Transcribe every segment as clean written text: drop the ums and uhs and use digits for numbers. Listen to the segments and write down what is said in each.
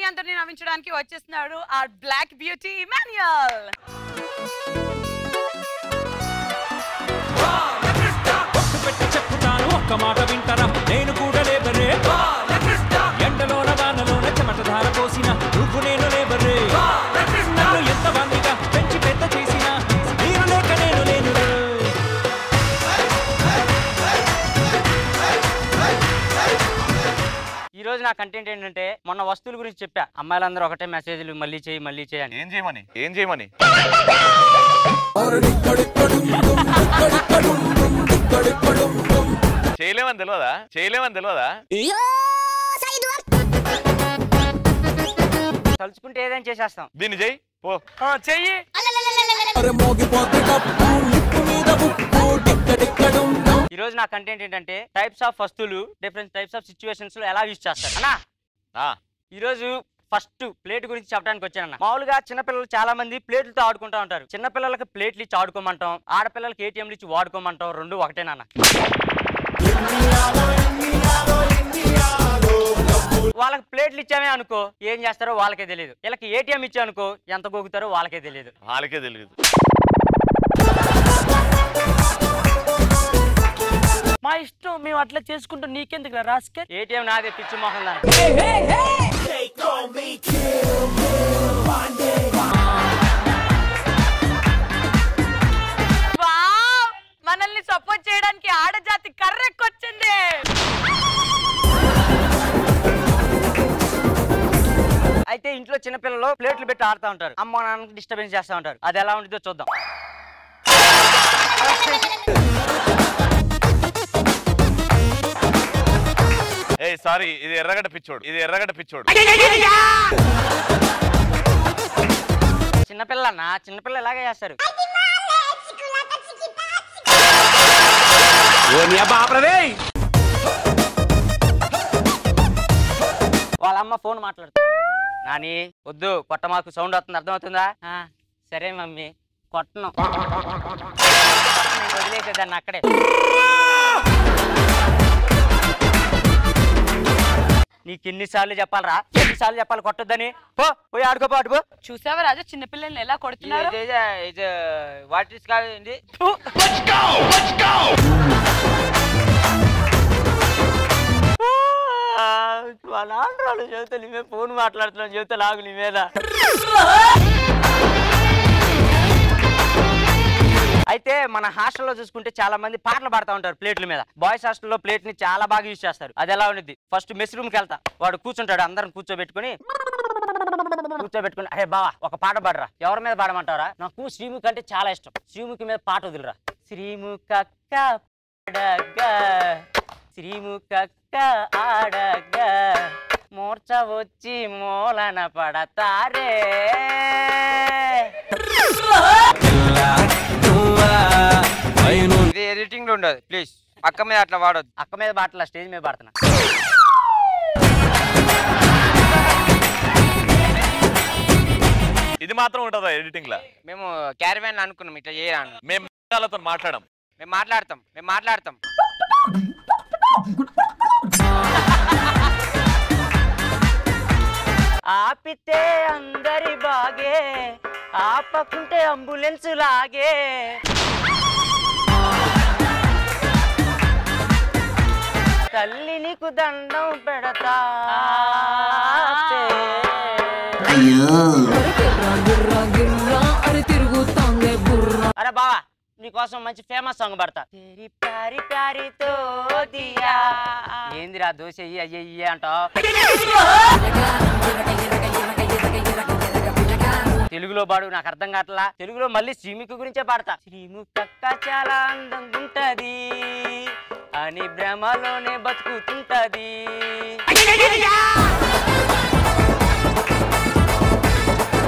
అందరినీ నవ్వించడానికి వచ్చేస్తున్నాడు ఆ బ్లాక్ బ్యూటీ ఇమాన్యుయల్. చెప్పుతాను ఒక్క మాట వింటారా, నేను కూడా లేబరే. ఎండలోన వానలోన చెమట ధార పోసిన నువ్వు నేను లేబరే. నన్ను ఎంత బందిగా పెంచి పెద్ద చేసిన మీరు లేక నేను లేను. ఈ రోజు నా కంటెంట్ ఏంటంటే మొన్న వస్తువుల గురించి చెప్పా. అమ్మాయిలందరూ ఒకటే మెసేజ్లు మళ్ళీ చేయి మళ్ళీ చేయని. ఏం చేయమని చేయలేమని తెలియదా తలుచుకుంటే ఏదైనా చేసేస్తాం. దీన్ని చెయ్యి పో చెయ్యి. ఈ రోజు నా కంటెంట్ ఏంటంటే టైప్స్ ఆఫ్ వస్తువులు డిఫరెంట్ టైప్స్ ఆఫ్ సిచ్యువేషన్స్ లో ఎలా యూజ్ చేస్తారు అన్నా. ఈ రోజు ఫస్ట్ ప్లేట్ గురించి చెప్పడానికి వచ్చానన్న. మామూలుగా చిన్నపిల్లలు చాలా మంది ప్లేట్లతో ఆడుకుంటా ఉంటారు. చిన్నపిల్లలకి ప్లేట్లు ఇచ్చి ఆడుకోమంటాం, ఆడపిల్లలకి ఏటీఎంలు ఇచ్చి వాడుకోమంటాం. రెండు ఒకటేనన్న. వాళ్ళకి ప్లేట్లు ఇచ్చామే అనుకో ఏం చేస్తారో వాళ్ళకే తెలియదు. వీళ్ళకి ఏటీఎం ఇచ్చా అనుకో ఎంత గోగుతారో వాళ్ళకే తెలియదు. మా ఇష్టం, మేము అట్లా చేసుకుంటూ నీకెందుకు రాస్కే. ఏటీఎం నాదే పిచ్చి మొహం దాన్ని. మనల్ని సపోర్ట్ చేయడానికి ఆడజాతి కర్రెక్కొచ్చింది. అయితే ఇంట్లో చిన్నపిల్లలు ప్లేట్లు పెట్టి ఆడుతూ ఉంటారు. అమ్మ నాన్నకి డిస్టర్బెన్స్ చేస్తూ ఉంటారు. అది ఎలా ఉంటుందో చూద్దాం. సారీ, ఇది ఎర్రగడ్డ పిచ్చోడు. చిన్నపిల్ల ఇలాగే చేస్తారు. వాళ్ళ అమ్మ ఫోన్ మాట్లాడుతుంది. నాని వద్దు కొట్ట, మాకు సౌండ్ వస్తుంది, అర్థమవుతుందా? సరే మమ్మీ కొట్టను. వదిలేసేదాన్ని అక్కడే. నీకు ఎన్నిసార్లు చెప్పాలరా, ఎన్నిసార్లు చెప్పాలి కొట్టొద్దని. పోయి ఆడుకోపో ఆడుకో. చూసావా రాజు చిన్నపిల్లల్ని ఎలా కొడుతున్నారు? వాట్ ఇస్ కాదండి. వాళ్ళ ఆంధ్రాలు చెబుతా నీ మీద ఫోన్ మాట్లాడుతున్నాను, చెబుతా లాగు నీ మీద. అయితే మన హాస్టల్లో చూసుకుంటే చాలా మంది పాటలు పాడుతూ ఉంటారు ప్లేట్ల మీద. బాయ్స్ హాస్టల్లో ప్లేట్ ని చాలా బాగా యూజ్ చేస్తారు. అది ఎలా ఉంటుంది, ఫస్ట్ మెస్ రూమ్కి వెళ్తా, వాడు కూర్చుంటాడు, అందరం కూర్చోబెట్టుకుని అరే బావా ఒక పాట పాడరా. ఎవరి మీద పాడమంటారా? నాకు శ్రీముఖి అంటే చాలా ఇష్టం. శ్రీముఖి మీద పాట వదిలిరా. శ్రీముఖక్క పాడగా, శ్రీముఖక్క ఆడగా, మూర్చ వచ్చి మూలన పడతారే. ఇది ఎడిటింగ్ లో ఉండదు ప్లీజ్. అక్క మీద అట్లా వాడొద్దు. అక్క మీద పాటలా, స్టేజ్ మీద పాడుతున్నా. ఇది మాత్రం ఉంటుందా ఎడిటింగ్ లా? మేము క్యారవాన్ అనుకున్నాం, ఇట్లా చేయరాను. మేము మాట్లాడతాం. మేము మాట్లాడతాం. ఆపితే అందరి బాగే, ఆపకుంటే అంబులెన్స్ లాగే. తల్లి నీకు దండం పెడతా. అరే బావా నీకోసం మంచి ఫేమస్ సాంగ్ పడతా. ప్యారి ప్యారితో దియా. ఏందిరా దోశ అయ్యి అంటావు. తెలుగులో పాడు, నాకు అర్థం కావట్లా. తెలుగులో మళ్ళీ శ్రీముఖి గురించే పాడతా. శ్రీముఖక్క చాలా అందంగా ఉంటది అని భ్రమలోనే బతుకుతుంటది.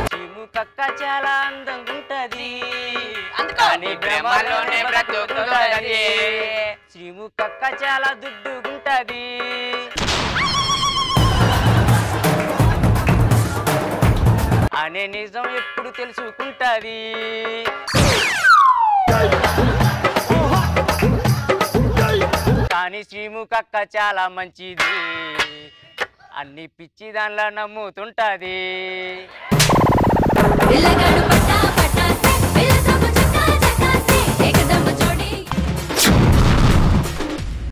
శ్రీముఖక్క చాలా అందంగా ఉంటది అని భ్రమలోనే బ్రతుకుతుంటది. శ్రీముఖక్క చాలా దుడ్డుగుంటది అనే నిజం ఎప్పుడు తెలుసుకుంటది. కానీ శ్రీముఖక్క చాలా మంచిది అన్ని పిచ్చి దానిలా నమ్ముతుంటది.